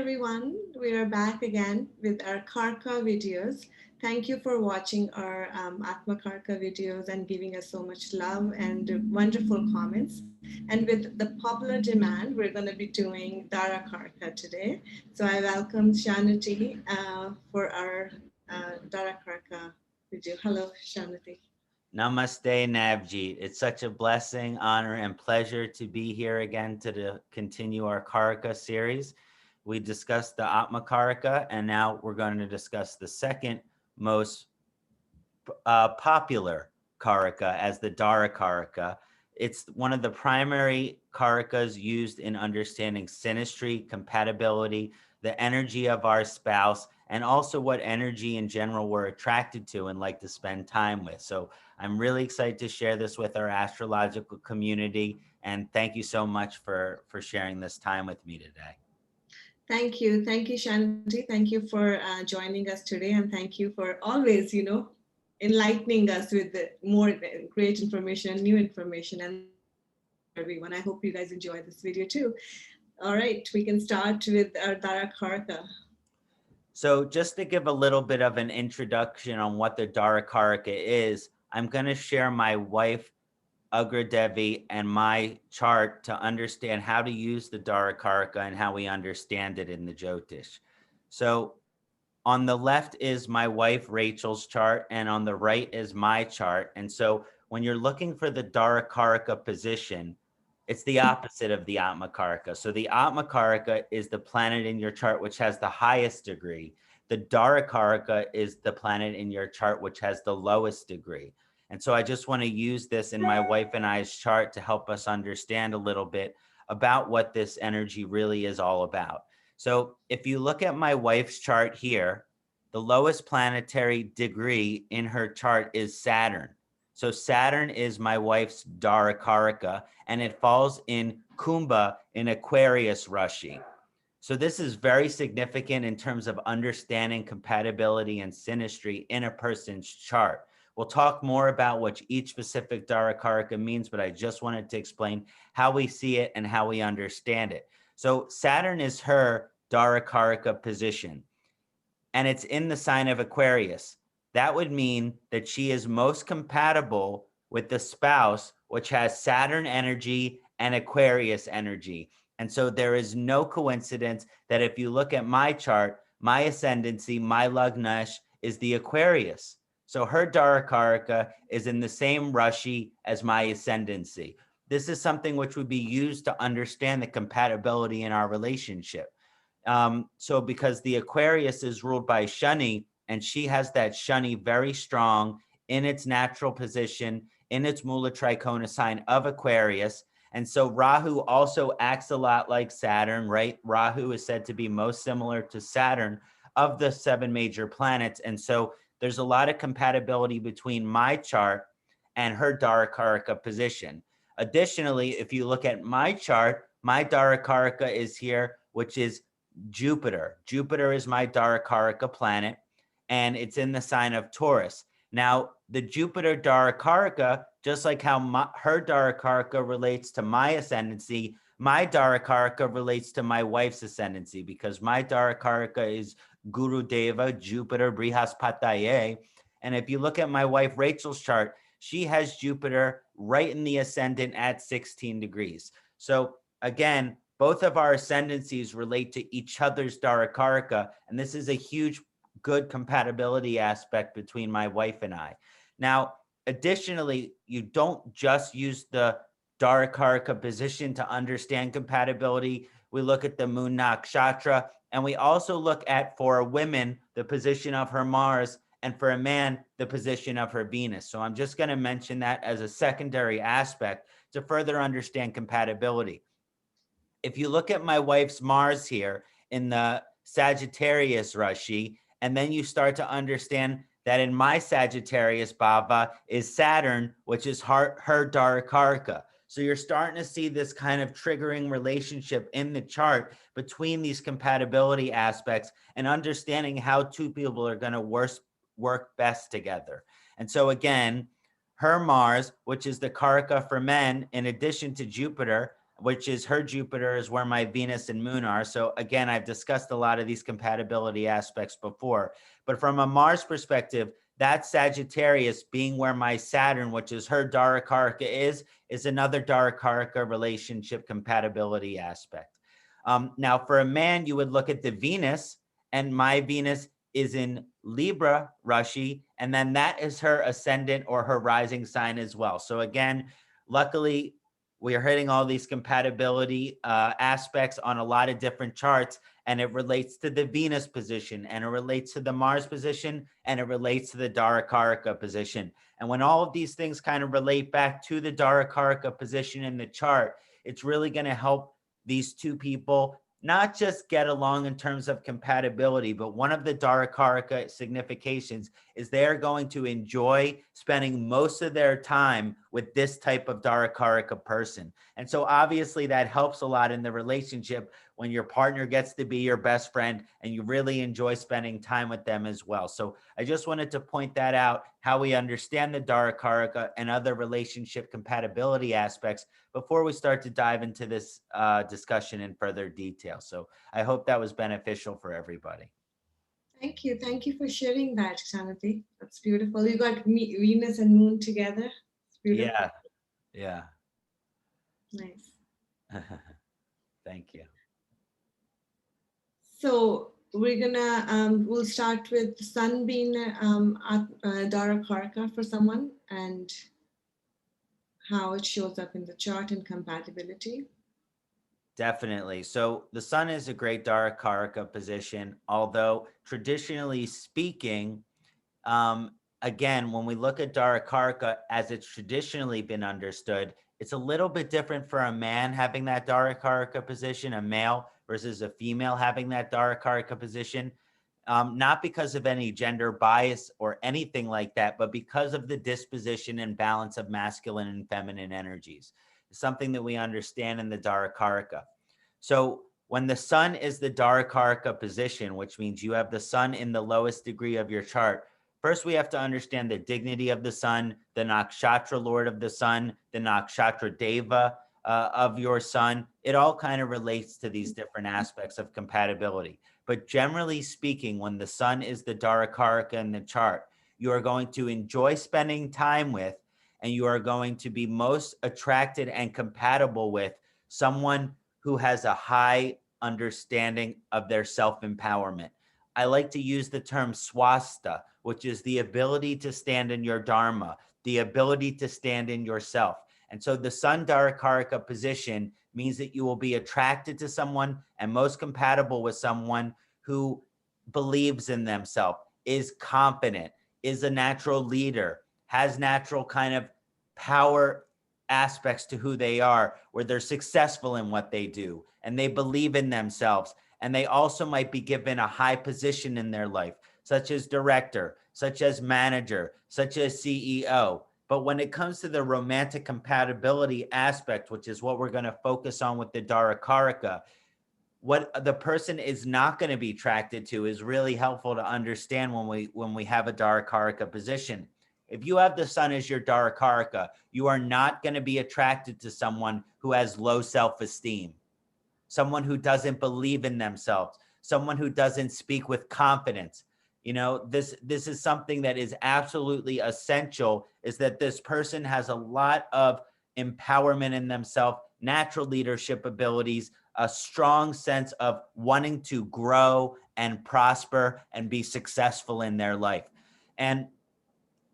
everyone. We are back again with our Karka videos. Thank you for watching our Atma Karka videos and giving us so much love and wonderful comments. And with the popular demand, we're going to be doing Darakaraka today. So I welcome Kṣaṇāti for our Darakaraka video. Hello, Kṣaṇāti. Namaste, Navjeet. It's such a blessing, honor, and pleasure to be here again continue our Karaka series. We discussed the Atma Karaka, and now we're going to discuss the second most popular Karaka as the Darakaraka. It's one of the primary Karakas used in understanding synastry, compatibility, the energy of our spouse, and also what energy in general we're attracted to and like to spend time with. So I'm really excited to share this with our astrological community. And thank you so much for sharing this time with me today. Thank you. Thank you, Kṣaṇāti. Thank you for joining us today. And thank you for always, enlightening us with the more great information, new information. And everyone, I hope you guys enjoy this video too. All right, we can start with our Darakaraka. So just to give a little bit of an introduction on what the Darakaraka is, I'm going to share my wife, Agradevi, and my chart to understand how to use the Darakaraka and how we understand it in the Jyotish. So on the left is my wife Rachel's chart, and on the right is my chart. And so when you're looking for the Darakaraka position, it's the opposite of the Atmakaraka. So the Atmakaraka is the planet in your chart which has the highest degree. The Darakaraka is the planet in your chart which has the lowest degree. And so I just want to use this in my wife and I's chart to help us understand a little bit about what this energy really is all about. So if you look at my wife's chart here, the lowest planetary degree in her chart is Saturn. So Saturn is my wife's Darakaraka, and it falls in Kumbha in Aquarius Rashi. So this is very significant in terms of understanding compatibility and synastry in a person's chart. We'll talk more about what each specific Darakaraka means, but I just wanted to explain how we see it and how we understand it. So Saturn is her Darakaraka position, and it's in the sign of Aquarius. That would mean that she is most compatible with the spouse, which has Saturn energy and Aquarius energy. And so there is no coincidence that if you look at my chart, my ascendancy, my Lagnesh is the Aquarius. So her Darakaraka is in the same Rashi as my ascendancy. This is something which would be used to understand the compatibility in our relationship. So because the Aquarius is ruled by Shani, and she has that Shani very strong in its natural position, in its Mula Trikona sign of Aquarius. And so Rahu also acts a lot like Saturn, right? Rahu is said to be most similar to Saturn of the 7 major planets. And so there's a lot of compatibility between my chart and her Darakaraka position. Additionally, if you look at my chart, my Darakaraka is here, which is Jupiter. Jupiter is my Darakaraka planet, and it's in the sign of Taurus. Now, the Jupiter Darakaraka, just like how her Darakaraka relates to my ascendancy, my Darakaraka relates to my wife's ascendancy, because my Darakaraka is Guru Deva, Jupiter, Brihaspataye. And if you look at my wife Rachel's chart, she has Jupiter right in the ascendant at 16 degrees. So again, both of our ascendancies relate to each other's Darakaraka, and this is a huge good compatibility aspect between my wife and I. Now, additionally, you don't just use the Darakaraka position to understand compatibility. We look at the moon nakshatra, and we also look at, for a woman, the position of her Mars, and for a man, the position of her Venus. So I'm just going to mention that as a secondary aspect to further understand compatibility. If you look at my wife's Mars here in the Sagittarius Rashi, and then you start to understand that in my Sagittarius Bhava is Saturn, which is her Darakaraka. So you're starting to see this kind of triggering relationship in the chart between these compatibility aspects and understanding how two people are going to work best together. And so again, her Mars, which is the Karaka for men, in addition to Jupiter, which is her Jupiter, is where my Venus and Moon are. So again, I've discussed a lot of these compatibility aspects before. But from a Mars perspective, that Sagittarius being where my Saturn, which is her Darakaraka, is another Darakaraka relationship compatibility aspect. Now, for a man, you would look at the Venus, and my Venus is in Libra, Rashi, and then that is her ascendant or her rising sign as well. So again, luckily, we are hitting all these compatibility aspects on a lot of different charts, and it relates to the Venus position, and it relates to the Mars position, and it relates to the Darakaraka position. And when all of these things kind of relate back to the Darakaraka position in the chart, it's really going to help these two people not just get along in terms of compatibility, but one of the Darakaraka significations is they're going to enjoy spending most of their time with this type of Darakaraka person. And so obviously that helps a lot in the relationship when your partner gets to be your best friend and you really enjoy spending time with them as well. So I just wanted to point that out, how we understand the Darakaraka and other relationship compatibility aspects before we start to dive into this discussion in further detail. So I hope that was beneficial for everybody. Thank you. Thank you for sharing that, Ksanati. That's beautiful. You got Venus and Moon together. It's beautiful. Yeah, yeah. Nice. Thank you. So we're gonna we'll start with Sun being Darakaraka for someone and how it shows up in the chart and compatibility. Definitely. So the sun is a great Darakaraka position, although traditionally speaking, again, when we look at Darakaraka as it's traditionally been understood, it's a little bit different for a man having that Darakaraka position, a male versus a female having that Darakaraka position. Not because of any gender bias or anything like that, but because of the disposition and balance of masculine and feminine energies. It's something that we understand in the Darakaraka. So when the sun is the Darakaraka position, which means you have the sun in the lowest degree of your chart, first we have to understand the dignity of the sun, the nakshatra lord of the sun, the nakshatra deva of your sun. It all kind of relates to these different aspects of compatibility. But generally speaking, when the sun is the Darakaraka in the chart, you are going to enjoy spending time with, and you are going to be most attracted and compatible with someone who has a high understanding of their self-empowerment. I like to use the term swasta, which is the ability to stand in your dharma, the ability to stand in yourself. And so the sun Darakaraka position means that you will be attracted to someone and most compatible with someone who believes in themselves, is confident, is a natural leader, has natural kind of power aspects to who they are, where they're successful in what they do and they believe in themselves. And they also might be given a high position in their life, such as director, such as manager, such as CEO. But when it comes to the romantic compatibility aspect, which is what we're going to focus on with the Darakaraka, what the person is not going to be attracted to is really helpful to understand when we have a Darakaraka position. If you have the sun as your Darakaraka, you are not going to be attracted to someone who has low self-esteem, someone who doesn't believe in themselves, someone who doesn't speak with confidence. You know, this is something that is absolutely essential, is that this person has a lot of empowerment in themselves, natural leadership abilities, a strong sense of wanting to grow and prosper and be successful in their life.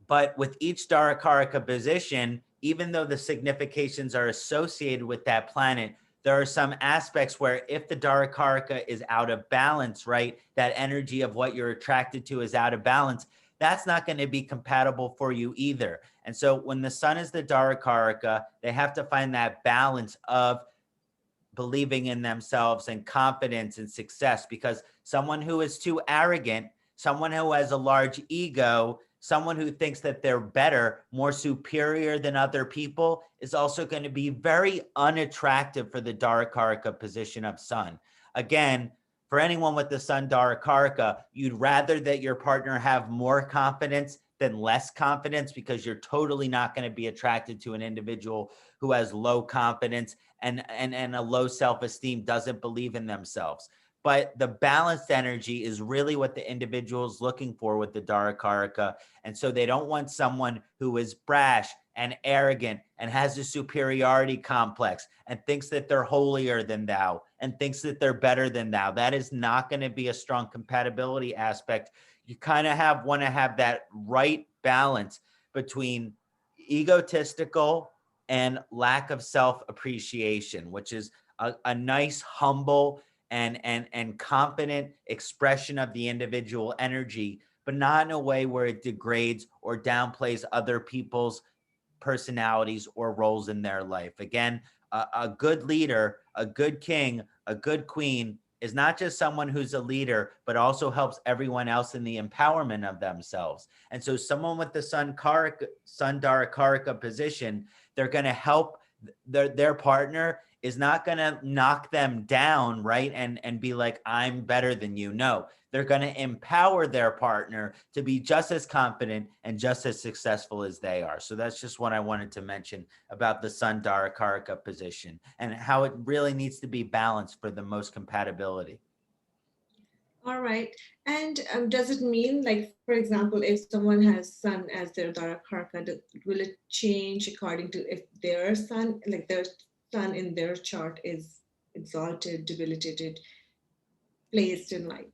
But with each Darakaraka position, even though the significations are associated with that planet, there are some aspects where if the Darakaraka is out of balance, right, that energy of what you're attracted to is out of balance, that's not going to be compatible for you either. And so when the sun is the Darakaraka, they have to find that balance of believing in themselves and confidence and success, because someone who is too arrogant, someone who has a large ego, someone who thinks that they're better, more superior than other people, is also going to be very unattractive for the Darakaraka position of sun. Again, for anyone with the sun Darakaraka, you'd rather that your partner have more confidence than less confidence, because you're totally not going to be attracted to an individual who has low confidence and a low self-esteem, doesn't believe in themselves. But the balanced energy is really what the individual is looking for with the Darakaraka. And so they don't want someone who is brash and arrogant and has a superiority complex and thinks that they're holier than thou and thinks that they're better than thou. That is not going to be a strong compatibility aspect. You kind of want to have that right balance between egotistical and lack of self-appreciation, which is a nice, humble, and confident expression of the individual energy, but not in a way where it degrades or downplays other people's personalities or roles in their life. Again, a good leader, a good king, a good queen is not just someone who's a leader, but also helps everyone else in the empowerment of themselves. And so someone with the Sun Darakaraka position, they're going to help their partner, is not going to knock them down, right? And be like, I'm better than you. No, they're going to empower their partner to be just as confident and just as successful as they are. So that's just what I wanted to mention about the Sun Darakaraka position and how it really needs to be balanced for the most compatibility. All right. And does it mean, like, for example, if someone has Sun as their Darakaraka, will it change according to if their Sun, like their Sun in their chart is exalted, debilitated, placed in, like,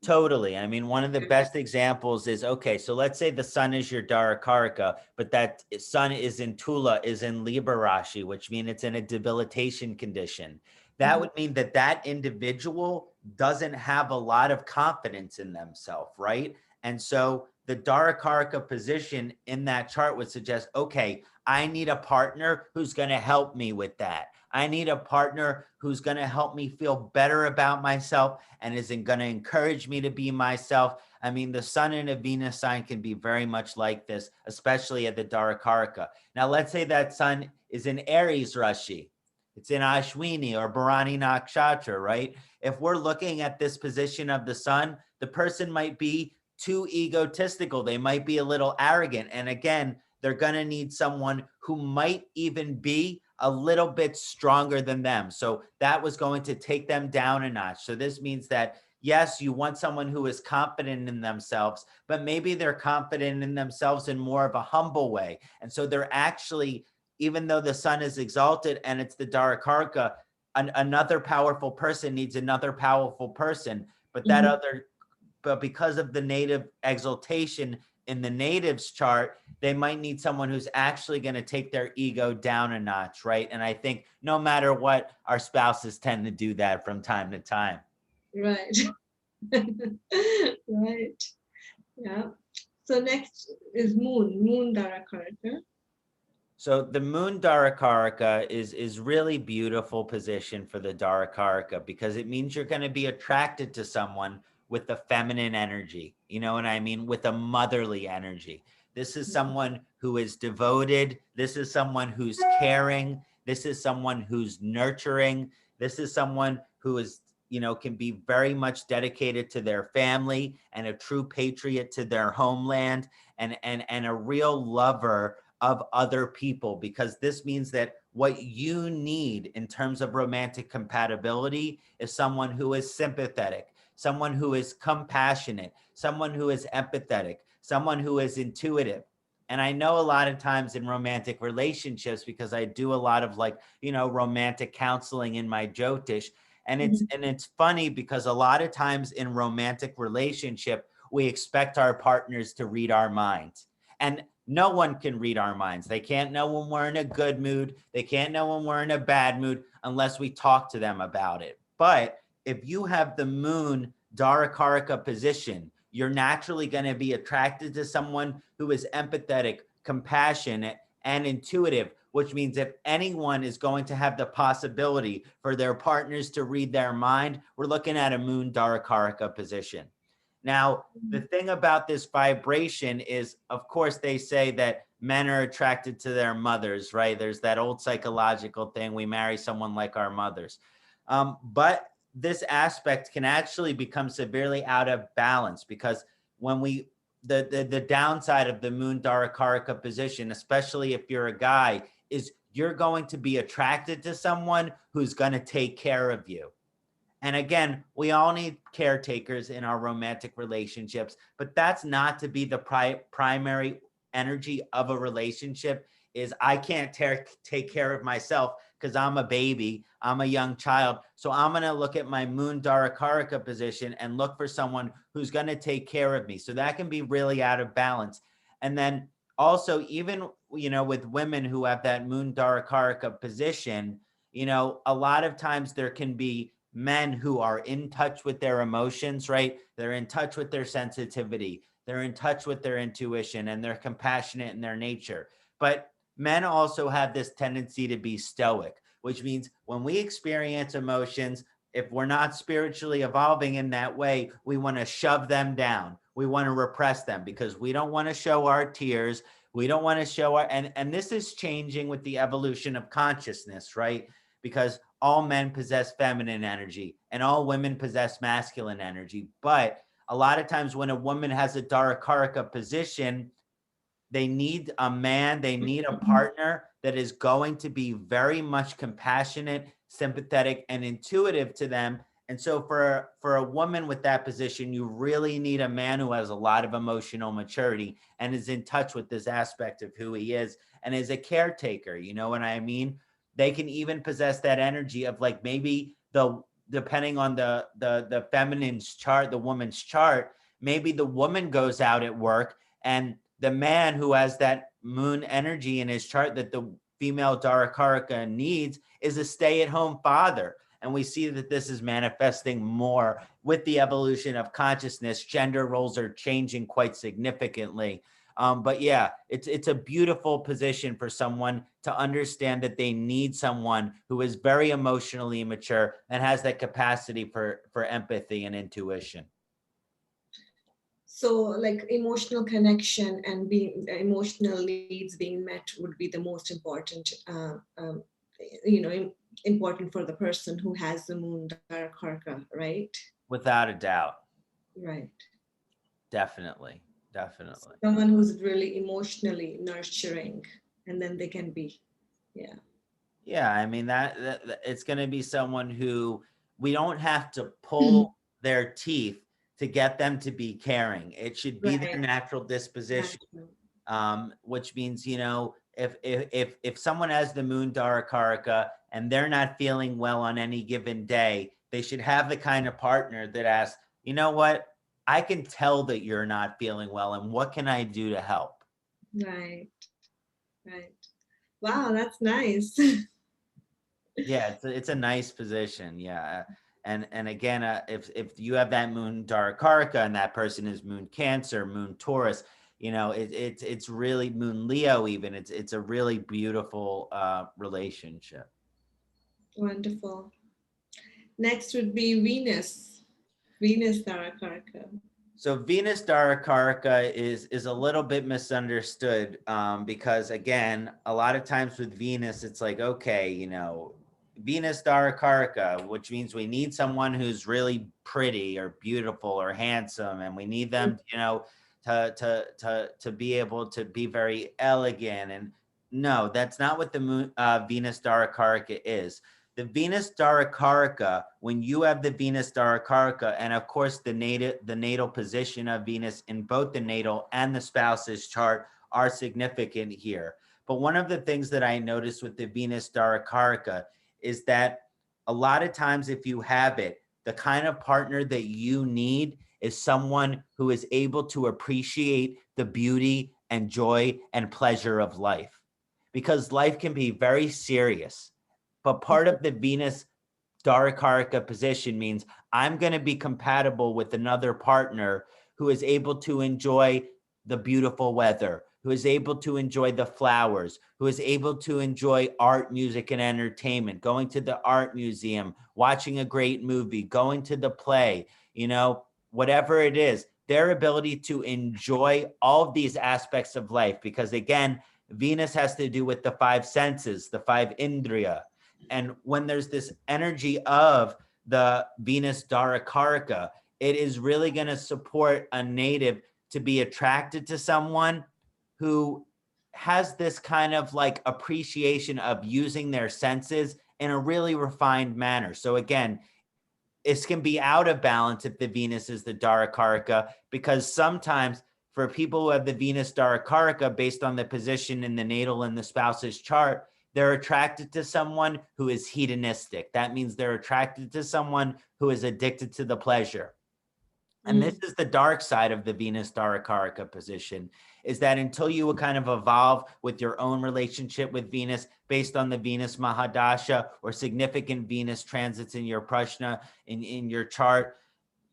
Totally. I mean, one of the best examples is, okay, so let's say the sun is your Darakaraka, but that sun is in Tula, is in Libra Rashi, which means it's in a debilitation condition. That Mhm. would mean that that individual doesn't have a lot of confidence in themselves, right? And so the Darakaraka position in that chart would suggest, okay, I need a partner who's going to help me with that. I need a partner who's going to help me feel better about myself and isn't going to encourage me to be myself. I mean, the sun in a Venus sign can be very much like this, especially at the Darakaraka. Now, let's say that sun is in Aries Rashi. It's in Ashwini or Bharani Nakshatra, right? If we're looking at this position of the sun, the person might be too egotistical. They might be a little arrogant. And again, they're going to need someone who might even be a little bit stronger than them. So that was going to take them down a notch. So this means that, yes, you want someone who is confident in themselves, but maybe they're confident in themselves in more of a humble way. And so they're actually, even though the sun is exalted and it's the Darakaraka, another powerful person needs another powerful person. But that Mhm. other, but because of the native exaltation in the natives chart, they might need someone who's actually going to take their ego down a notch, right? And I think no matter what, our spouses tend to do that from time to time. Right. Right. Yeah. So next is Moon Darakaraka. So the moon Darakaraka is really beautiful position for the Darakaraka, because it means you're going to be attracted to someone with the feminine energy. You know what I mean? With a motherly energy. This is someone who is devoted. This is someone who's caring. This is someone who's nurturing. This is someone who is, can be very much dedicated to their family and a true patriot to their homeland, and a real lover of other people, because this means that what you need in terms of romantic compatibility is someone who is sympathetic, someone who is compassionate, someone who is empathetic, someone who is intuitive. And I know a lot of times in romantic relationships, because I do a lot of romantic counseling in my Jyotish, and it's Mhm. and it's funny because a lot of times in romantic relationship we expect our partners to read our minds. And no one can read our minds. They can't know when we're in a good mood. They can't know when we're in a bad mood unless we talk to them about it. But if you have the moon Darakaraka position, you're naturally going to be attracted to someone who is empathetic, compassionate, and intuitive, which means if anyone is going to have the possibility for their partners to read their mind, we're looking at a moon Darakaraka position. Now, the thing about this vibration is, of course, they say that men are attracted to their mothers, right? There's that old psychological thing, we marry someone like our mothers. But this aspect can actually become severely out of balance, because when we the downside of the moon Darakaraka position, especially if you're a guy, is you're going to be attracted to someone who's going to take care of you. And again, we all need caretakers in our romantic relationships, but that's not to be the primary energy of a relationship. Is I can't take care of myself because I'm a baby, I'm a young child. So I'm going to look at my moon Darakaraka position and look for someone who's going to take care of me. So that can be really out of balance. And then also, even, with women who have that moon Darakaraka position, a lot of times there can be men who are in touch with their emotions, right? They're in touch with their sensitivity. They're in touch with their intuition, and they're compassionate in their nature. But men also have this tendency to be stoic, which means when we experience emotions, if we're not spiritually evolving in that way, we want to shove them down. We want to repress them because we don't want to show our tears. We don't want to show and this is changing with the evolution of consciousness, right? Because all men possess feminine energy and all women possess masculine energy. But a lot of times when a woman has a Darakaraka position, they need a man, they need a partner that is going to be very much compassionate, sympathetic, and intuitive to them. And so for a woman with that position, you really need a man who has a lot of emotional maturity and is in touch with this aspect of who he is and is a caretaker. You know what I mean? They can even possess that energy of like maybe depending on the feminine's chart, the woman's chart, maybe the woman goes out at work and the man who has that moon energy in his chart that the female Darakaraka needs is a stay-at-home father. And we see that this is manifesting more with the evolution of consciousness. Gender roles are changing quite significantly. But yeah, it's a beautiful position for someone to understand that they need someone who is very emotionally mature and has that capacity for empathy and intuition. So, like emotional connection and being emotional needs being met would be the most important, you know, important for the person who has the moon Darakaraka, right? Without a doubt. Right. Definitely. Definitely. Someone who's really emotionally nurturing, and then they can be, yeah. Yeah, I mean it's going to be someone who we don't have to pull their teeth to get them to be caring. It should be their Right. natural disposition. Natural. Which means, if someone has the moon Darakaraka and they're not feeling well on any given day, they should have the kind of partner that asks, you know what, I can tell that you're not feeling well, and what can I do to help? Right. Right. Wow, that's nice. Yeah, it's a nice position. Yeah. And again, if you have that moon Darakaraka and that person is moon Cancer, moon Taurus, it's really moon Leo even. It's a really beautiful relationship. Wonderful. Next would be Venus. Venus Darakaraka. So Venus Darakaraka is a little bit misunderstood, because again, a lot of times with Venus, it's like, okay, Venus Darakaraka, which means we need someone who's really pretty or beautiful or handsome, and we need them, to be able to be very elegant. And no, that's not what the Venus Darakaraka is. The Venus Darakaraka, when you have the Venus Darakaraka, and of course the natal position of Venus in both the natal and the spouse's chart are significant here. But one of the things that I noticed with the Venus Darakaraka is that a lot of times if you have it, the kind of partner that you need is someone who is able to appreciate the beauty and joy and pleasure of life. Because life can be very serious. But part of the Venus Darakaraka position means I'm going to be compatible with another partner who is able to enjoy the beautiful weather, who is able to enjoy the flowers, who is able to enjoy art, music, and entertainment, going to the art museum, watching a great movie, going to the play, whatever it is, their ability to enjoy all of these aspects of life. Because again, Venus has to do with the five senses, the five indriya. And when there's this energy of the Venus Darakaraka, it is really going to support a native to be attracted to someone who has this kind of like appreciation of using their senses in a really refined manner. So again, this can be out of balance if the Venus is the Darakaraka, because sometimes for people who have the Venus Darakaraka based on the position in the natal and the spouse's chart, they're attracted to someone who is hedonistic. That means they're attracted to someone who is addicted to the pleasure. And this is the dark side of the Venus Darakaraka position, is that until you kind of evolve with your own relationship with Venus based on the Venus Mahadasha or significant Venus transits in your prashna, in your chart,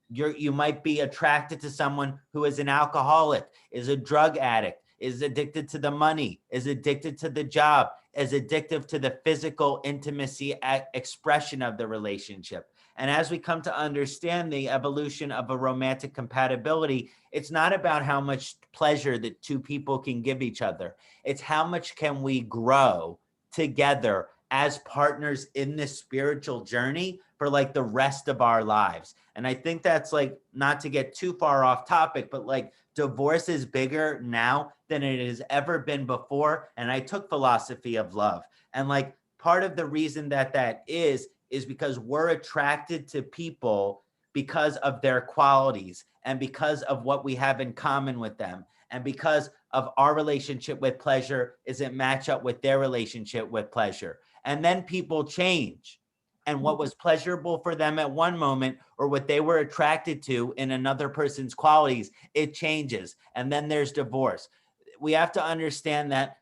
you might be attracted to someone who is an alcoholic, is a drug addict, is addicted to the money, is addicted to the job, is addictive to the physical intimacy expression of the relationship. And as we come to understand the evolution of a romantic compatibility, it's not about how much pleasure that two people can give each other. It's how much can we grow together as partners in this spiritual journey for like the rest of our lives. And I think that's like, not to get too far off topic, but like divorce is bigger now than it has ever been before. And I took philosophy of love. And like part of the reason that is because we're attracted to people because of their qualities and because of what we have in common with them. And because of our relationship with pleasure isn't match up with their relationship with pleasure. And then people change. And what was pleasurable for them at one moment or what they were attracted to in another person's qualities, it changes. And then there's divorce. We have to understand that,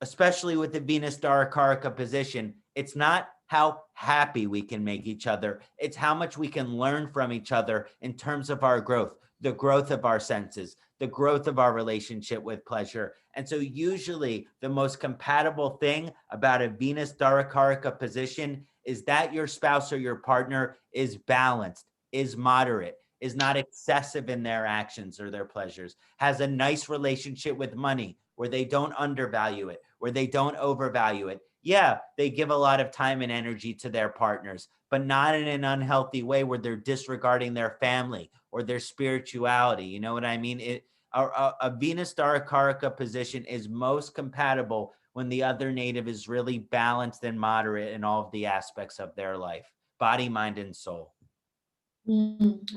especially with the Venus Darakaraka position, it's not how happy we can make each other. It's how much we can learn from each other in terms of our growth, the growth of our senses, the growth of our relationship with pleasure. And so usually the most compatible thing about a Venus Darakaraka position is that your spouse or your partner is balanced, is moderate, is not excessive in their actions or their pleasures, has a nice relationship with money where they don't undervalue it, where they don't overvalue it. Yeah, they give a lot of time and energy to their partners, but not in an unhealthy way where they're disregarding their family or their spirituality. You know what I mean? A Venus Darakaraka position is most compatible when the other native is really balanced and moderate in all of the aspects of their life, body, mind, and soul.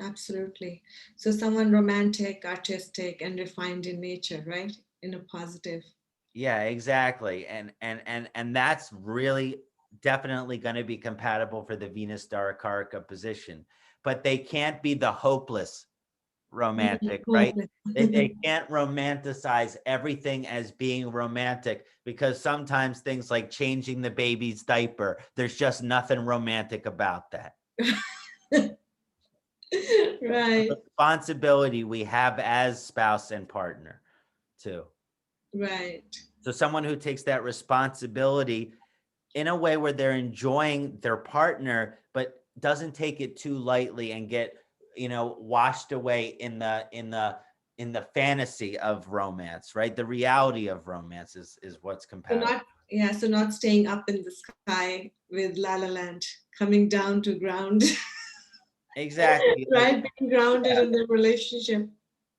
Absolutely. So someone romantic, artistic, and refined in nature, right? In a positive. Yeah, exactly. And that's really definitely going to be compatible for the Venus Darakaraka position. But they can't be the hopeless romantic, right? Hopeless. They can't romanticize everything as being romantic, because sometimes things like changing the baby's diaper, there's just nothing romantic about that. Right, The responsibility we have as spouse and partner too. right. So someone who takes that responsibility in a way where they're enjoying their partner, but doesn't take it too lightly and get, washed away in the fantasy of romance, right? The reality of romance is what's So compatible. not, yeah, so not staying up in the sky with La La Land, coming down to ground, Exactly. Like, right? Being grounded yeah, in their relationship.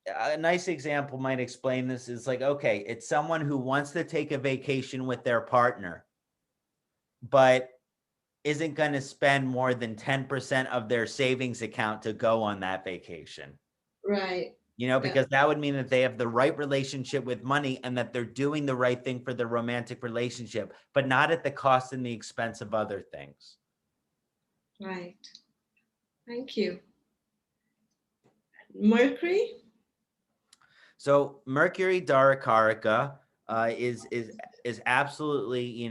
a nice example might explain this is like, okay, it's someone who wants to take a vacation with their partner, but isn't going to spend more than 10% of their savings account to go on that vacation. Right. Yeah. Because that would mean that they have the right relationship with money and that they're doing the right thing for the romantic relationship, but not at the cost and the expense of other things. Right. Thank you. Mercury? So Mercury Darakaraka is absolutely,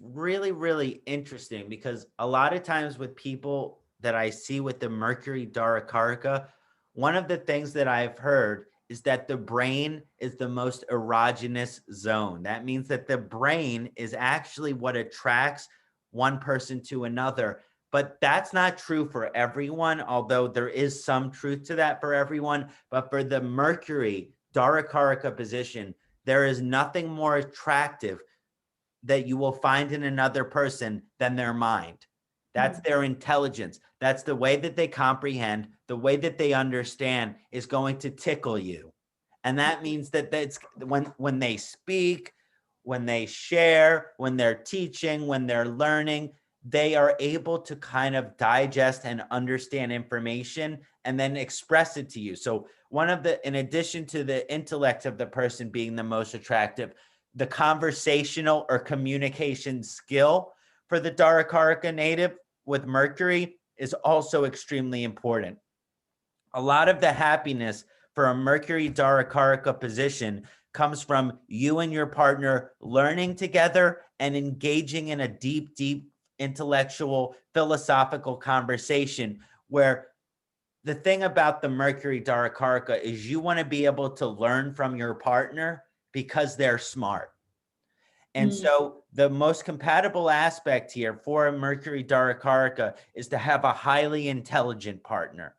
really, really interesting, because a lot of times with people that I see with the Mercury Darakaraka, one of the things that I've heard is that the brain is the most erogenous zone. That means that the brain is actually what attracts one person to another. But that's not true for everyone, although there is some truth to that for everyone. But for the Mercury Darakaraka position, there is nothing more attractive that you will find in another person than their mind. That's their intelligence. That's the way that they comprehend, the way that they understand is going to tickle you. And that means that that's when they speak, when they share, when they're teaching, when they're learning, they are able to kind of digest and understand information and then express it to you. So one of the, in addition to the intellect of the person being the most attractive, the conversational or communication skill for the Darakaraka native with Mercury is also extremely important. A lot of the happiness for a Mercury Darakaraka position comes from you and your partner learning together and engaging in a deep, deep intellectual, philosophical conversation where the thing about the Mercury Darakaraka is you want to be able to learn from your partner because they're smart. And Mm, so the most compatible aspect here for a Mercury Darakaraka is to have a highly intelligent partner,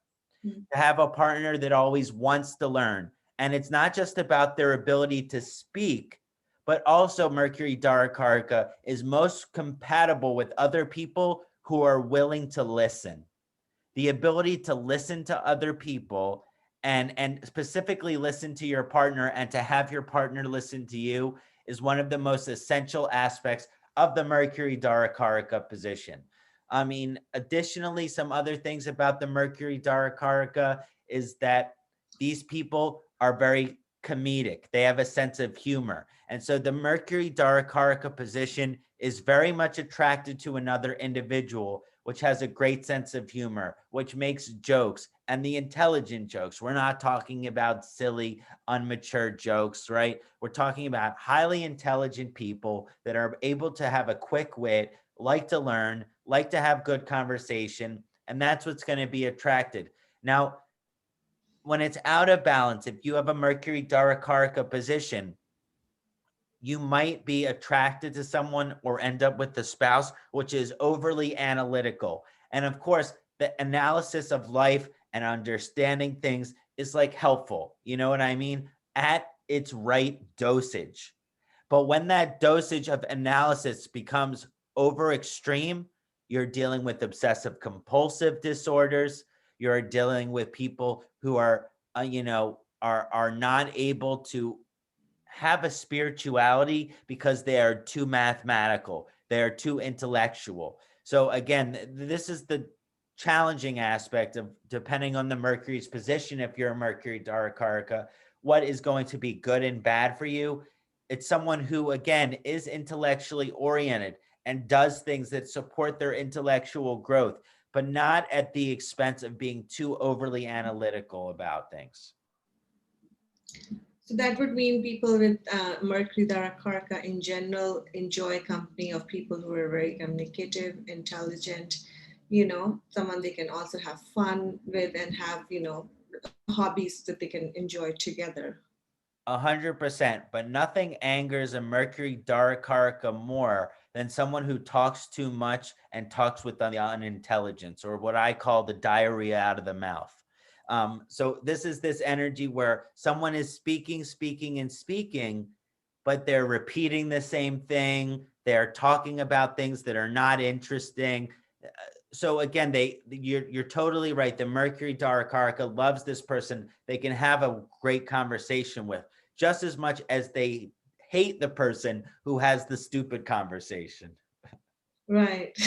mm, to have a partner that always wants to learn. And it's not just about their ability to speak, but also Mercury Darakaraka is most compatible with other people who are willing to listen. The ability to listen to other people and specifically listen to your partner and to have your partner listen to you is one of the most essential aspects of the Mercury Darakaraka position. I mean, additionally, some other things about the Mercury Darakaraka is that these people are very comedic. They have a sense of humor. And so the Mercury Darakaraka position is very much attracted to another individual which has a great sense of humor, which makes jokes and the intelligent jokes. We're not talking about silly, unmature jokes, right? We're talking about highly intelligent people that are able to have a quick wit, like to learn, like to have good conversation, and that's what's going to be attracted. Now, when it's out of balance, if you have a Mercury Darakaraka position, you might be attracted to someone or end up with the spouse, which is overly analytical. And of course, the analysis of life and understanding things is like helpful. You know what I mean? At its right dosage. But when that dosage of analysis becomes over extreme, you're dealing with obsessive compulsive disorders. You're dealing with people who are, are not able to have a spirituality because they are too mathematical, they are too intellectual. So again, this is the challenging aspect of depending on the Mercury's position. If you're a Mercury Darakaraka, what is going to be good and bad for you? It's someone who again is intellectually oriented and does things that support their intellectual growth, but not at the expense of being too overly analytical about things. so that would mean people with Mercury Darakaraka in general enjoy company of people who are very communicative, intelligent, someone they can also have fun with and have, hobbies that they can enjoy together. 100%, but nothing angers a Mercury Darakaraka more than someone who talks too much and talks with the unintelligence, or what I call the diarrhea out of the mouth. So this is this energy where someone is speaking, speaking, and speaking, but they're repeating the same thing. They're talking about things that are not interesting. So again, you're totally right. The Mercury Darakaraka loves this person. They can have a great conversation with just as much as they hate the person who has the stupid conversation. Right.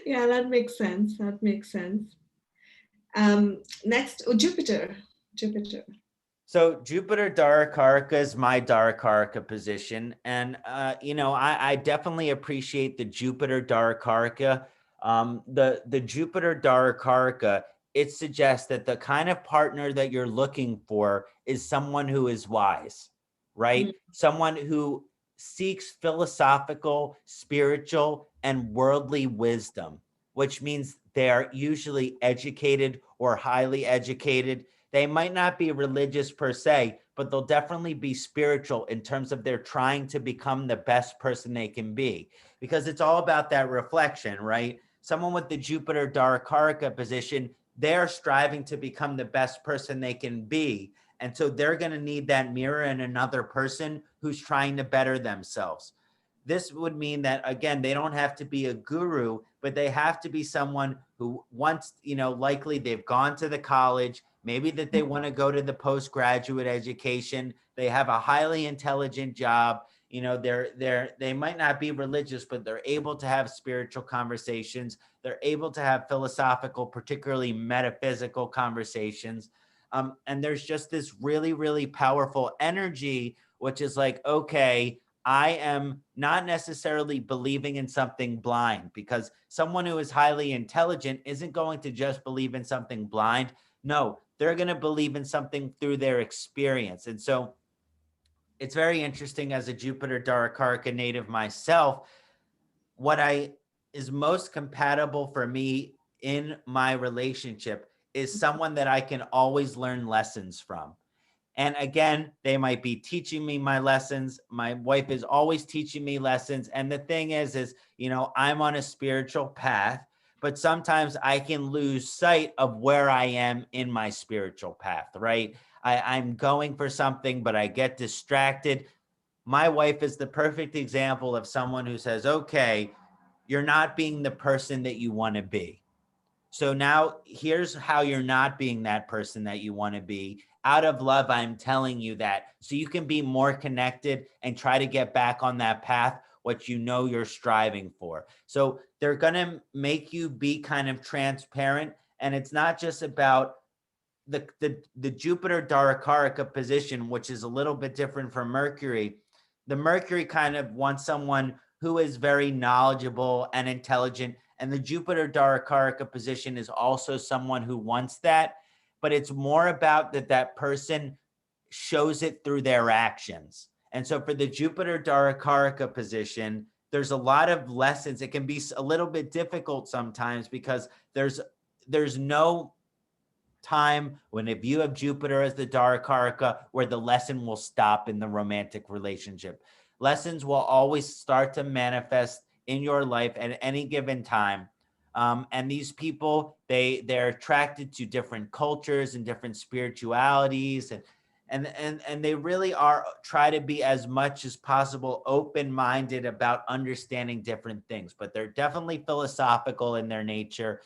Yeah, that makes sense. That makes sense. Next, Jupiter. Jupiter. So Jupiter Darakaraka is my Darakaraka position. And, I definitely appreciate the Jupiter Darakaraka. The Jupiter Darakaraka, it suggests that the kind of partner that you're looking for is someone who is wise, Mm, right? Someone who seeks philosophical, spiritual, and worldly wisdom, which means they are usually educated or highly educated. They might not be religious per se, but they'll definitely be spiritual in terms of they're trying to become the best person they can be, because it's all about that reflection, right? Someone with the Jupiter Darakaraka position, they're striving to become the best person they can be. And so they're going to need that mirror in another person who's trying to better themselves. This would mean that, again, they don't have to be a guru, but they have to be someone who once, likely they've gone to the college, maybe that they want to go to the postgraduate education. They have a highly intelligent job. You know, they might not be religious, but they're able to have spiritual conversations. They're able to have philosophical, particularly metaphysical conversations. And there's just this really, really powerful energy, which is like, okay, I am not necessarily believing in something blind, because someone who is highly intelligent isn't going to just believe in something blind. No, they're going to believe in something through their experience. And so it's very interesting, as a Jupiter Darakaraka native myself, what I is most compatible for me in my relationship is someone that I can always learn lessons from. And again, they might be teaching me my lessons. My wife is always teaching me lessons. And the thing is, you know, I'm on a spiritual path, but sometimes I can lose sight of where I am in my spiritual path, right? I'm going for something, but I get distracted. My wife is the perfect example of someone who says, okay, you're not being the person that you want to be. So now here's how you're not being that person that you want to be. Out of love, I'm telling you that so you can be more connected and try to get back on that path, what you know you're striving for. So they're going to make you be kind of transparent. And it's not just about the Jupiter Darakaraka position, which is a little bit different from Mercury. The Mercury kind of wants someone who is very knowledgeable and intelligent. And the Jupiter Darakaraka position is also someone who wants that, but it's more about that person shows it through their actions. And so for the Jupiter Darakaraka position, there's a lot of lessons. It can be a little bit difficult sometimes because there's no time when, if you have Jupiter as the Darakaraka, where the lesson will stop in the romantic relationship. Lessons will always start to manifest in your life at any given time. And these people, they're attracted to different cultures and different spiritualities, and they really are try to be as much as possible open-minded about understanding different things, but they're definitely philosophical in their nature.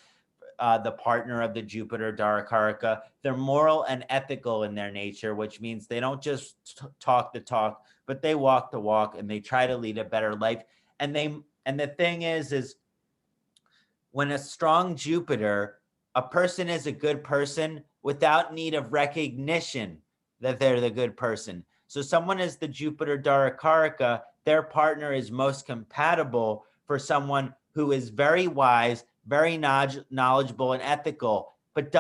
The partner of the Jupiter Darakaraka, they're moral and ethical in their nature, which means they don't just talk the talk, but they walk the walk, and they try to lead a better life. And the thing is when a strong Jupiter, a person is a good person without need of recognition that they're the good person. So someone is the Jupiter Darakaraka, their partner is most compatible for someone who is very wise, very knowledgeable and ethical, but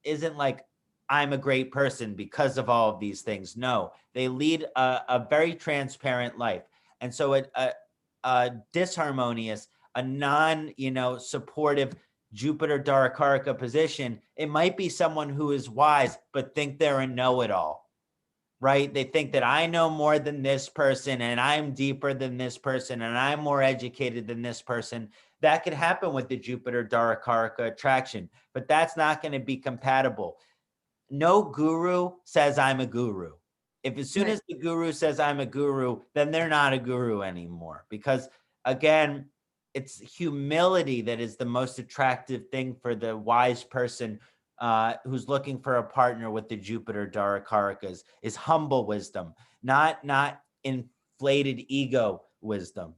isn't like, I'm a great person because of all of these things. No, they lead a very transparent life. And so a disharmonious, a supportive Jupiter Darakaraka position, it might be someone who is wise, but think they're a know-it-all, right? They think that I know more than this person, and I'm deeper than this person, and I'm more educated than this person. That could happen with the Jupiter Darakaraka attraction, but that's not going to be compatible. No guru says I'm a guru. If as soon as the guru says I'm a guru, then they're not a guru anymore, because again, it's humility that is the most attractive thing for the wise person who's looking for a partner with the Jupiter Darakarakas, is humble wisdom, not inflated ego wisdom.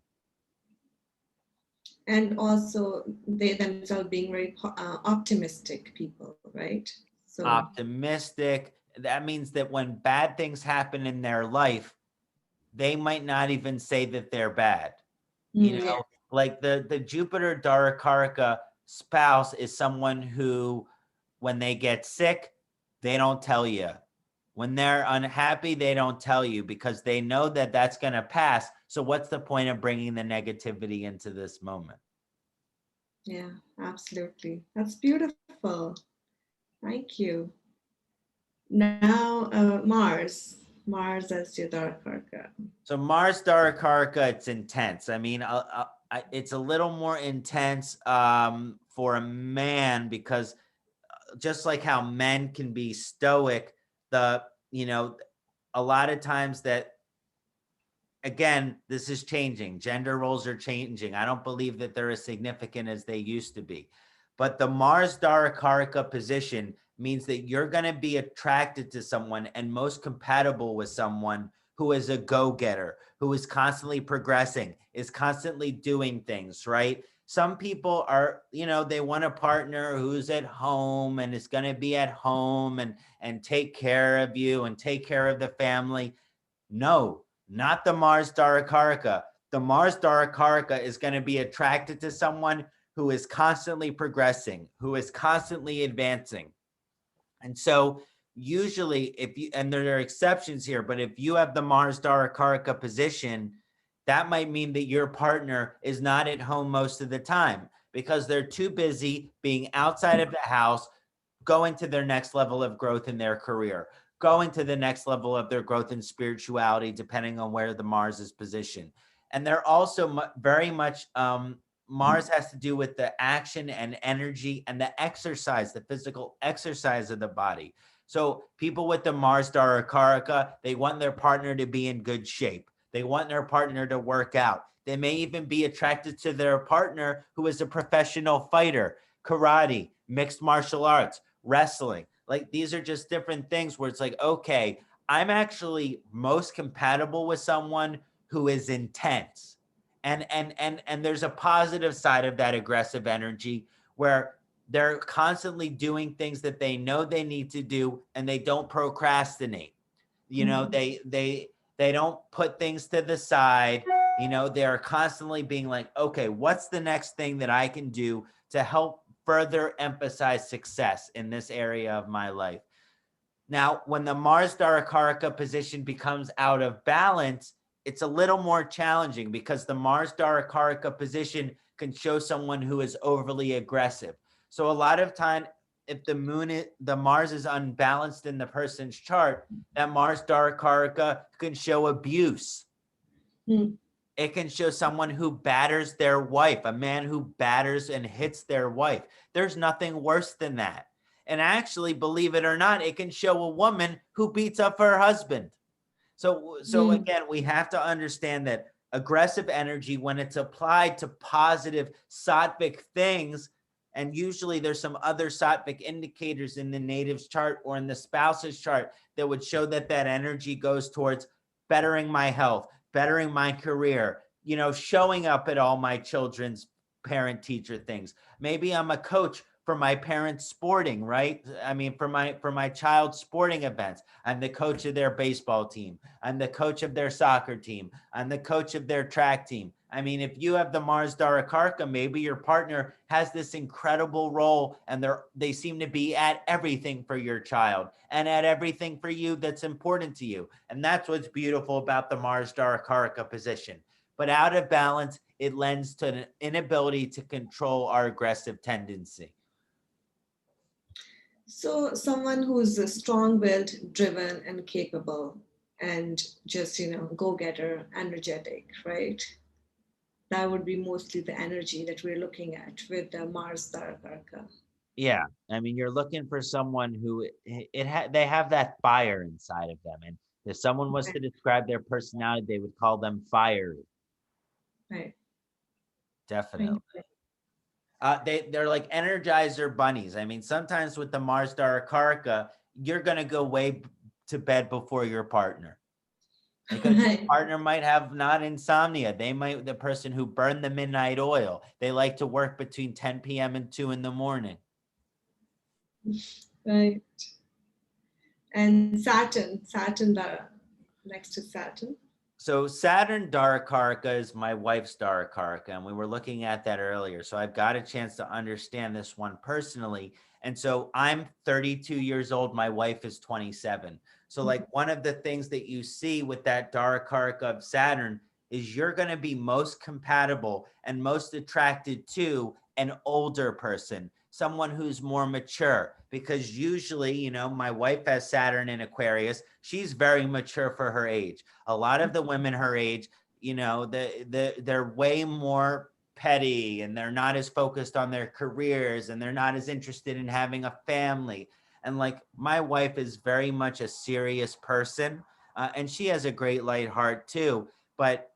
And also they themselves being very optimistic people, right? So Optimistic. That means that when bad things happen in their life, they might not even say that they're bad. yeah. Like the Jupiter Darakaraka spouse is someone who, when they get sick, they don't tell you. When they're unhappy, they don't tell you, because they know that that's going to pass. So what's the point of bringing the negativity into this moment? Yeah, absolutely. That's beautiful. Thank you. Now, Mars as your Darakaraka. So Mars Darakaraka, it's intense. I mean, it's a little more intense for a man, because just like how men can be stoic, a lot of times that, again, this is changing. Gender roles are changing. I don't believe that they're as significant as they used to be. But the Mars Darakaraka position, means that you're going to be attracted to someone and most compatible with someone who is a go-getter, who is constantly progressing, is constantly doing things, right? Some people are, they want a partner who's at home and is going to be at home and take care of you and take care of the family. No, not the Mars Darakaraka. The Mars Darakaraka is going to be attracted to someone who is constantly progressing, who is constantly advancing. And so usually if you, and there are exceptions here, but if you have the Mars Darakaraka position, that might mean that your partner is not at home most of the time because they're too busy being outside of the house, going to their next level of growth in their career, going to the next level of their growth in spirituality, depending on where the Mars is positioned. And they're also very much, Mars has to do with the action and energy and the exercise, the physical exercise of the body. So people with the Mars Darakaraka, they want their partner to be in good shape. They want their partner to work out. They may even be attracted to their partner who is a professional fighter, karate, mixed martial arts, wrestling. Like these are just different things where it's like, okay, I'm actually most compatible with someone who is intense. And there's a positive side of that aggressive energy where they're constantly doing things that they know they need to do and they don't procrastinate. They don't put things to the side. They're constantly being like, okay, what's the next thing that I can do to help further emphasize success in this area of my life? Now, when the Mars Darakaraka position becomes out of balance, it's a little more challenging because the Mars Darakaraka position can show someone who is overly aggressive. So a lot of time, if the Mars is unbalanced in the person's chart, that Mars Darakaraka can show abuse. It can show someone who batters their wife, a man who batters and hits their wife. There's nothing worse than that. And actually, believe it or not, it can show a woman who beats up her husband. So again, we have to understand that aggressive energy, when it's applied to positive sattvic things, and usually there's some other sattvic indicators in the native's chart or in the spouse's chart that would show that that energy goes towards bettering my health, bettering my career, showing up at all my children's parent-teacher things. Maybe I'm a coach for my parents' sporting, right? I mean, for my child's sporting events. I'm the coach of their baseball team. I'm the coach of their soccer team. I'm the coach of their track team. I mean, if you have the Mars Darakaraka, maybe your partner has this incredible role and they seem to be at everything for your child and at everything for you that's important to you. And that's what's beautiful about the Mars Darakaraka position. But out of balance, it lends to an inability to control our aggressive tendency. So someone who's strong-willed, driven, and capable, and just, go-getter, energetic, right? That would be mostly the energy that we're looking at with the Mars Darakaraka. Yeah, I mean, you're looking for someone who they have that fire inside of them, and if someone was Right, to describe their personality, they would call them fiery. right. Definitely. Thank you. They're like Energizer bunnies. I mean, sometimes with the Mars Darakaraka, you're gonna go way to bed before your partner because your Right, partner might have not insomnia. They might the person who burned the midnight oil. They like to work between 10 p.m. and 2 in the morning. right. And Saturn, next to Saturn. So Saturn Darakaraka is my wife's Darakaraka, and we were looking at that earlier. So I've got a chance to understand this one personally. And so I'm 32 years old. My wife is 27. So like one of the things that you see with that Darakaraka of Saturn is you're going to be most compatible and most attracted to an older person, someone who's more mature, because usually, my wife has Saturn in Aquarius. She's very mature for her age. A lot of the women her age, they're way more petty and they're not as focused on their careers and they're not as interested in having a family. And like my wife is very much a serious person, and she has a great light heart too. But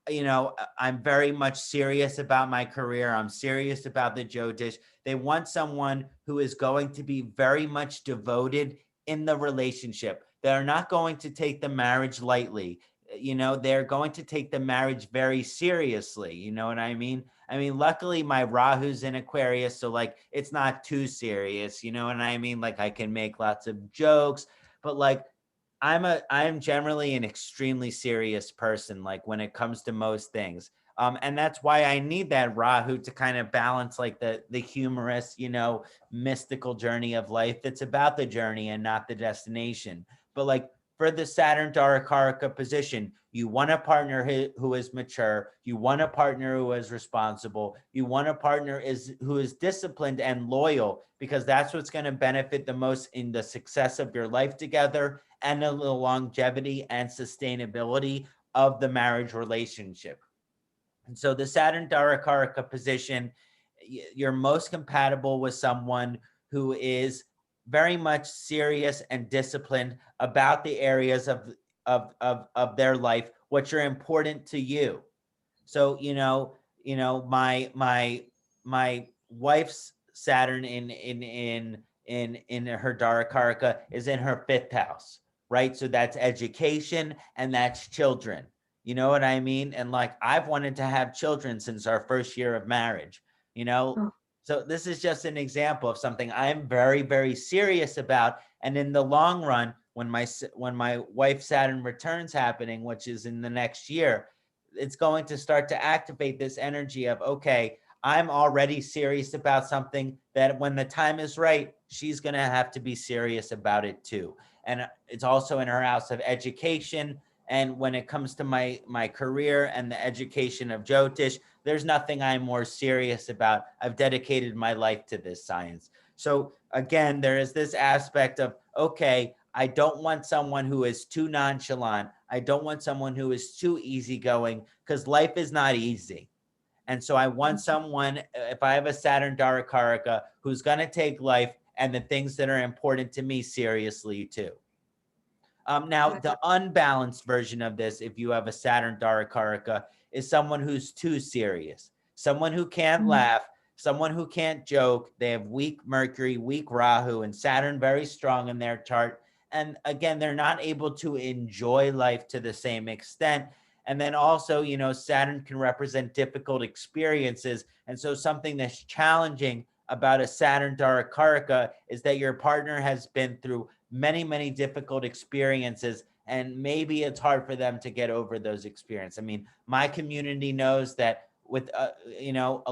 I'm very much serious about my career. I'm serious about the Jyotish. They want someone who is going to be very much devoted in the relationship. They're not going to take the marriage lightly. They're going to take the marriage very seriously. You know what I mean? I mean, luckily my Rahu's in Aquarius, so like it's not too serious. You know what I mean? Like I can make lots of jokes, but like I'm generally an extremely serious person, like when it comes to most things. And that's why I need that Rahu to kind of balance like the humorous, mystical journey of life. That's about the journey and not the destination. But like for the Saturn Darakaraka position, you want a partner who is mature. You want a partner who is responsible. You want a partner who is disciplined and loyal, because that's what's going to benefit the most in the success of your life together and the longevity and sustainability of the marriage relationship. And so the Saturn Darakaraka position, you're most compatible with someone who is very much serious and disciplined about the areas of their life which are important to you. So my wife's Saturn in her Darakaraka is in her fifth house, right? So that's education and that's children. You know what I mean? And like I've wanted to have children since our first year of marriage, you know? Oh, So this is just an example of something I'm very, very serious about. And in the long run, when my wife's Saturn returns happening, which is in the next year, it's going to start to activate this energy of, okay, I'm already serious about something that when the time is right, she's going to have to be serious about it too. And it's also in her house of education. And when it comes to my career and the education of Jyotish, there's nothing I'm more serious about. I've dedicated my life to this science. So again, there is this aspect of, okay, I don't want someone who is too nonchalant. I don't want someone who is too easygoing, because life is not easy. And so I want someone, if I have a Saturn Darakaraka, who's going to take life and the things that are important to me seriously too. Now, got the unbalanced version of this, if you have a Saturn Darakaraka, is someone who's too serious, someone who can't it. laugh, someone who can't joke. They have weak Mercury, weak Rahu, and Saturn very strong in their chart. And again, they're not able to enjoy life to the same extent. And then also, Saturn can represent difficult experiences. And so something that's challenging about a Saturn Darakaraka is that your partner has been through many, many difficult experiences, and maybe it's hard for them to get over those experiences. I mean, my community knows that with, a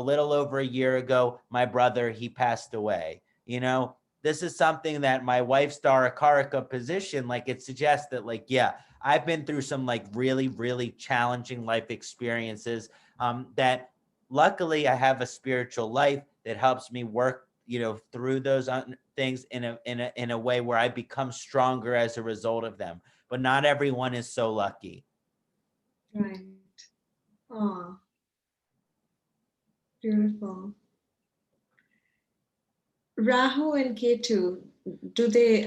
little over a year ago, my brother, he passed away. This is something that my wife's Darakaraka position, like it suggests that, like, yeah, I've been through some like really, really challenging life experiences, that luckily I have a spiritual life that helps me work through those things in a way where I become stronger as a result of them. But not everyone is so lucky. Right. Oh, beautiful. Rahu and Ketu, do they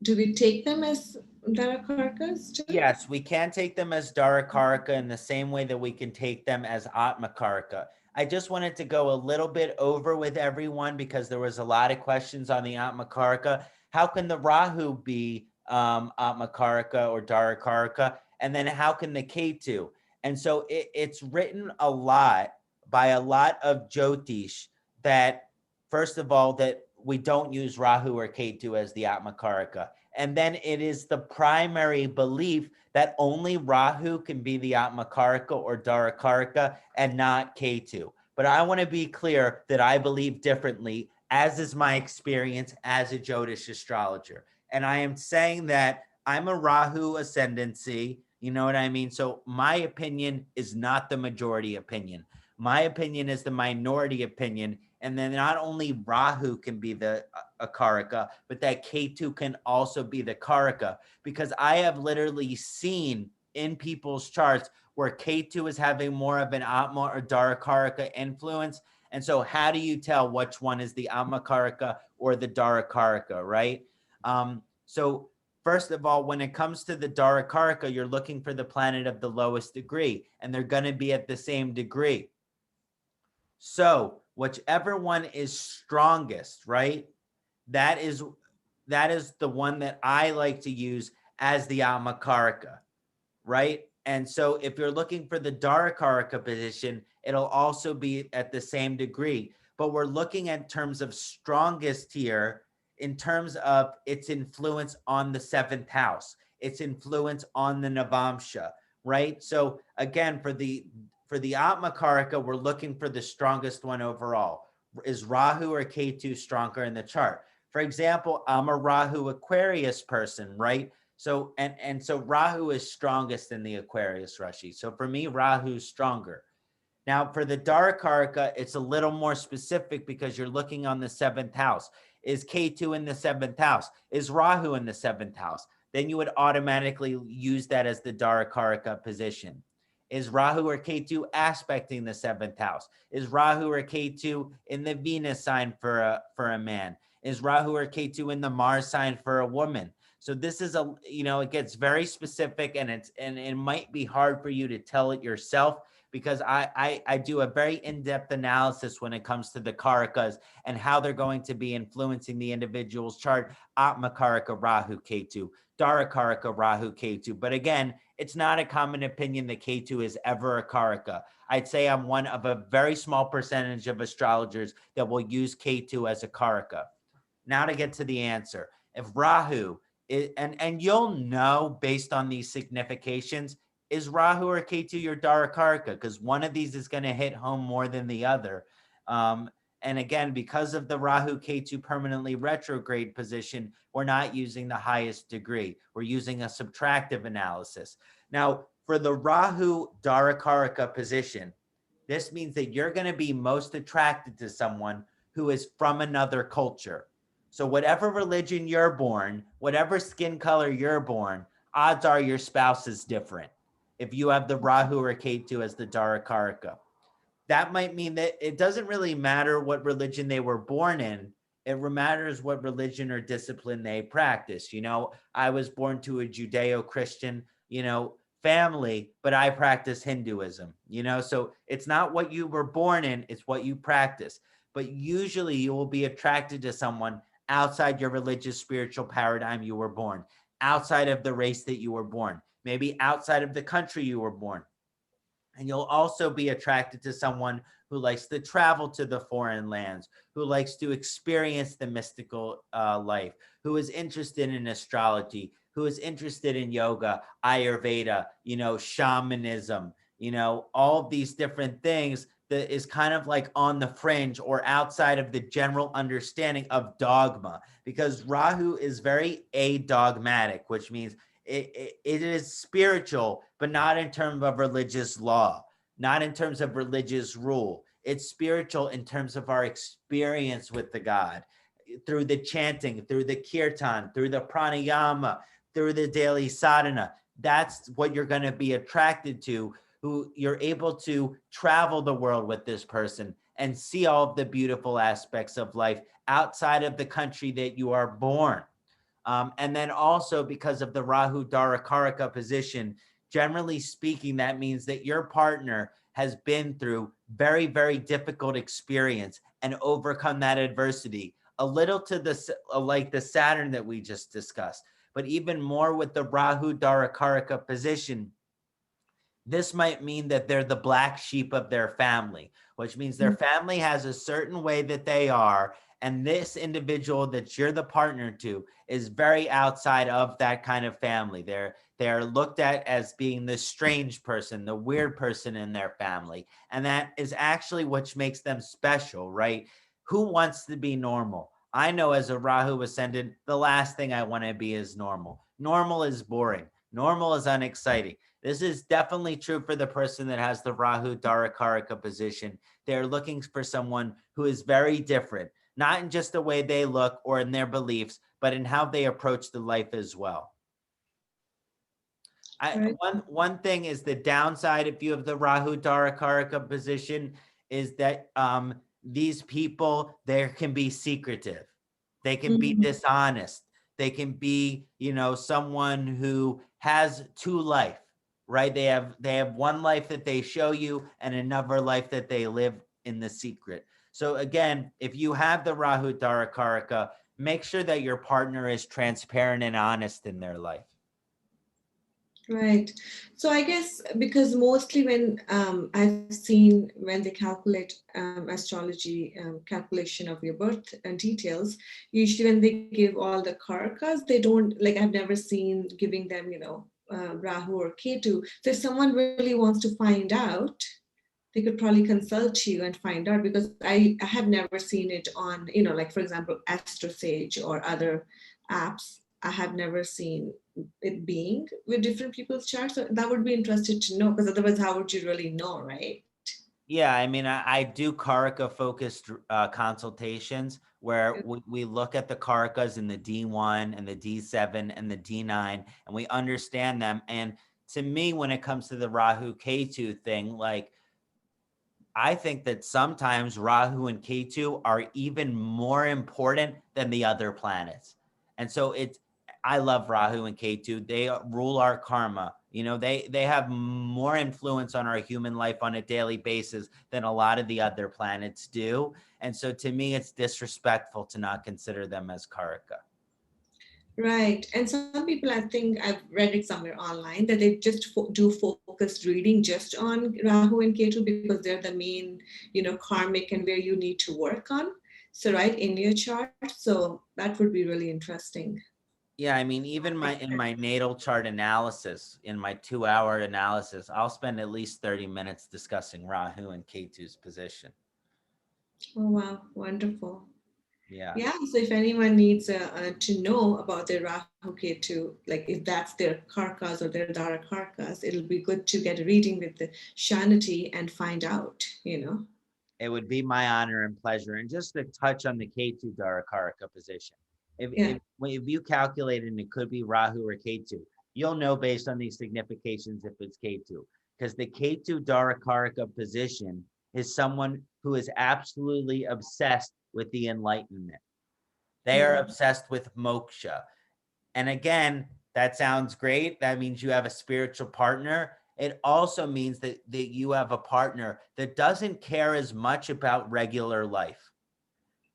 do we take them as Darakarkas too? Yes, we can take them as Darakaraka in the same way that we can take them as Atmakaraka. I just wanted to go a little bit over with everyone because there was a lot of questions on the Atmakaraka. How can the Rahu be Atmakaraka or Darakaraka? And then how can the Ketu? And so it's written a lot by a lot of Jyotish that, first of all, that we don't use Rahu or Ketu as the Atmakaraka. And then it is the primary belief that only Rahu can be the Atmakaraka or Darakaraka and not Ketu. But I want to be clear that I believe differently, as is my experience as a Jyotish astrologer. And I am saying that I'm a Rahu ascendancy. You know what I mean? So my opinion is not the majority opinion. My opinion is the minority opinion. And then not only Rahu can be the Akaraka, but that Ketu can also be the Karaka. Because I have literally seen in people's charts where Ketu is having more of an Atma or Darakaraka influence. And so how do you tell which one is the Atmakaraka or the Darakaraka, right? So First of all, when it comes to the Darakaraka, you're looking for the planet of the lowest degree, and they're going to be at the same degree. So whichever one is strongest, right? That is the one that I like to use as the Amakaraka, right? And so if you're looking for the Darakaraka position, it'll also be at the same degree. But we're looking at terms of strongest here in terms of its influence on the seventh house, its influence on the Navamsha, right? So again, for the Atmakaraka, we're looking for the strongest one overall. Is Rahu or Ketu stronger in the chart? For example, I'm a Rahu Aquarius person, right? So so Rahu is strongest in the Aquarius Rashi. So for me, Rahu's stronger. Now for the Darakaraka, it's a little more specific because you're looking on the seventh house. Is Ketu in the seventh house? Is Rahu in the seventh house? Then you would automatically use that as the Darakaraka position. Is Rahu or Ketu aspecting the seventh house? Is Rahu or Ketu in the Venus sign for a man? Is Rahu or Ketu in the Mars sign for a woman? So this is it gets very specific, and it might be hard for you to tell it yourself, because I do a very in-depth analysis when it comes to the karakas and how they're going to be influencing the individual's chart. Atmakaraka Rahu Ketu, Darakaraka Rahu Ketu. But again, it's not a common opinion that Ketu is ever a karaka. I'd say I'm one of a very small percentage of astrologers that will use Ketu as a karaka. Now to get to the answer. If Rahu, and you'll know based on these significations, is Rahu or Ketu your Darakaraka? Because one of these is going to hit home more than the other. And again, because of the Rahu Ketu permanently retrograde position, we're not using the highest degree. We're using a subtractive analysis. Now, for the Rahu Darakaraka position, this means that you're going to be most attracted to someone who is from another culture. So whatever religion you're born, whatever skin color you're born, odds are your spouse is different if you have the Rahu or Ketu as the Darakaraka. That might mean that it doesn't really matter what religion they were born in. It matters what religion or discipline they practice. I was born to a Judeo-Christian, family, but I practice Hinduism, so it's not what you were born in, it's what you practice. But usually you will be attracted to someone outside your religious spiritual paradigm you were born, outside of the race that you were born, maybe outside of the country you were born. And you'll also be attracted to someone who likes to travel to the foreign lands, who likes to experience the mystical life, who is interested in astrology, who is interested in yoga, Ayurveda, shamanism, all of these different things that is kind of like on the fringe or outside of the general understanding of dogma, because Rahu is very adogmatic, which means it is spiritual, but not in terms of religious law, not in terms of religious rule. It's spiritual in terms of our experience with the God, through the chanting, through the kirtan, through the pranayama, through the daily sadhana. That's what you're going to be attracted to, who you're able to travel the world with this person and see all of the beautiful aspects of life outside of the country that you are born. And then also because of the Rahu Darakaraka position, generally speaking, that means that your partner has been through very, very difficult experience and overcome that adversity. A little to like the Saturn that we just discussed, but even more with the Rahu Darakaraka position. This might mean that they're the black sheep of their family, which means their family has a certain way that they are. And this individual that you're the partner to is very outside of that kind of family. They're looked at as being the strange person, the weird person in their family. And that is actually what makes them special, right? Who wants to be normal? I know as a Rahu ascendant, the last thing I want to be is normal. Normal is boring. Normal is unexciting. This is definitely true for the person that has the Rahu Darakaraka position. They're looking for someone who is very different, not in just the way they look or in their beliefs, but in how they approach the life as well. Right. One thing is the downside if you have the Rahu Darakaraka position is that these people, they can be secretive. They can be dishonest. They can be, someone who has two life, right? They have one life that they show you and another life that they live in the secret. So again, if you have the Rahu Darakaraka, make sure that your partner is transparent and honest in their life. Right. So I guess because mostly when I've seen when they calculate astrology calculation of your birth details, usually when they give all the karakas, they don't, like, I've never seen giving them, Rahu or Ketu. So if someone really wants to find out, they could probably consult you and find out, because I have never seen it on, like for example, AstroSage or other apps. I have never seen it being with different people's charts. So that would be interesting to know, because otherwise, how would you really know, right? Yeah, I mean, I do Karaka focused consultations where we look at the Karakas in the D1 and the D7 and the D9, and we understand them. And to me, when it comes to the Rahu Ketu thing, like, I think that sometimes Rahu and Ketu are even more important than the other planets. And so I love Rahu and Ketu. They rule our karma. They have more influence on our human life on a daily basis than a lot of the other planets do. And so to me, it's disrespectful to not consider them as Karaka. Right. And some people, I think I've read it somewhere online, that they just do focused reading just on Rahu and Ketu because they're the main, karmic and where you need to work on. So, right, in your chart. So that would be really interesting. Yeah, I mean, even in my natal chart analysis, in my 2-hour analysis, I'll spend at least 30 minutes discussing Rahu and Ketu's position. Oh, wow. Wonderful. Yeah. Yeah, so if anyone needs to know about their Rahu Ketu, like if that's their Karkas or their Darakarkas, it'll be good to get a reading with the Kṣaṇāti and find out. It would be my honor and pleasure. And just to touch on the Ketu Darakaraka position, if, Yeah. if, if you calculate it and it could be Rahu or Ketu, you'll know based on these significations if it's Ketu. Because the Ketu Darakaraka position is someone who is absolutely obsessed with the enlightenment. They are obsessed with moksha. And again, that sounds great. That means you have a spiritual partner. It also means that you have a partner that doesn't care as much about regular life.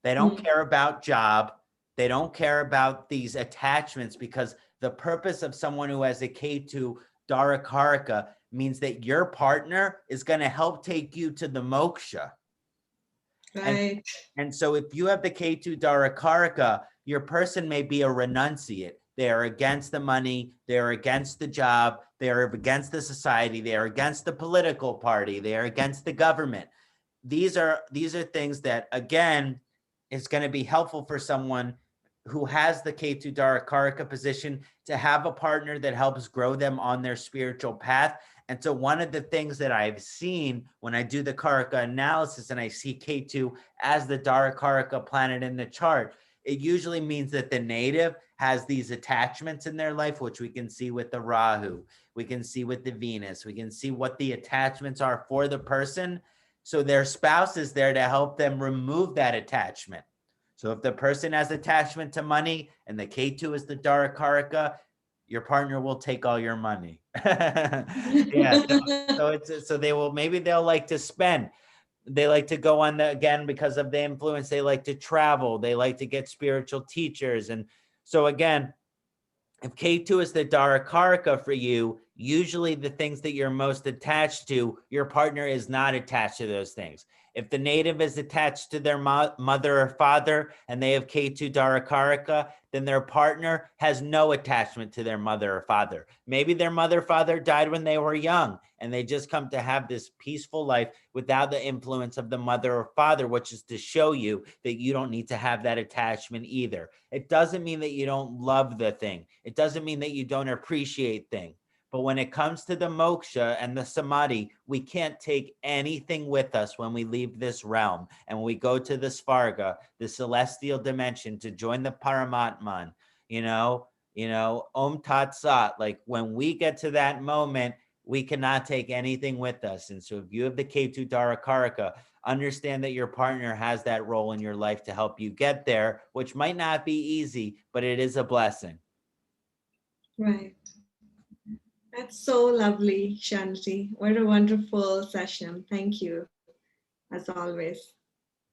They don't Mm. care about job. They don't care about these attachments, because the purpose of someone who has a Ketu Darakaraka means that your partner is going to help take you to the moksha. And, Right. and so if you have the Ketu Darakaraka, your person may be a renunciate. They are against the money. They are against the job. They are against the society. They are against the political party. They are against the government. These are things that, again, is going to be helpful for someone who has the Ketu Darakaraka position to have a partner that helps grow them on their spiritual path. And so one of the things that I've seen when I do the Karaka analysis and I see Ketu as the Darakaraka planet in the chart, it usually means that the native has these attachments in their life, which we can see with the Rahu, we can see with the Venus, we can see what the attachments are for the person. So their spouse is there to help them remove that attachment. So if the person has attachment to money and the Ketu is the Darakaraka, your partner will take all your money. Yeah. So they'll like to spend. They like to go on again, because of the influence, they like to travel. They like to get spiritual teachers. And so again, if Ketu is the Darakaraka for you, usually the things that you're most attached to, your partner is not attached to those things. If the native is attached to their mother or father and they have Ketu Darakaraka, then their partner has no attachment to their mother or father. Maybe their mother or father died when they were young and they just come to have this peaceful life without the influence of the mother or father, which is to show you that you don't need to have that attachment either. It doesn't mean that you don't love the thing. It doesn't mean that you don't appreciate things. But when it comes to the moksha and the samadhi, we can't take anything with us when we leave this realm. And when we go to the Svarga, the celestial dimension, to join the Paramatman, Om Tat Sat, like when we get to that moment, we cannot take anything with us. And so if you have the Ketu Darakaraka, understand that your partner has that role in your life to help you get there, which might not be easy, but it is a blessing. Right. That's so lovely, Kṣaṇāti. What a wonderful session. Thank you, as always.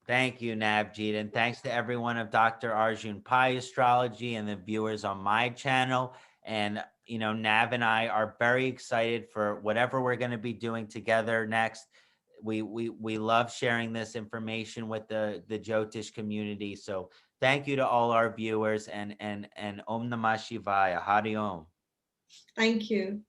Thank you, Navjeet. And thanks to everyone of Dr. Arjun Pai Astrology and the viewers on my channel. And, you know, Nav and I are very excited for whatever we're going to be doing together next. We love sharing this information with the Jyotish community. So thank you to all our viewers, and Om Namah Shivaya. Hari Om. Thank you.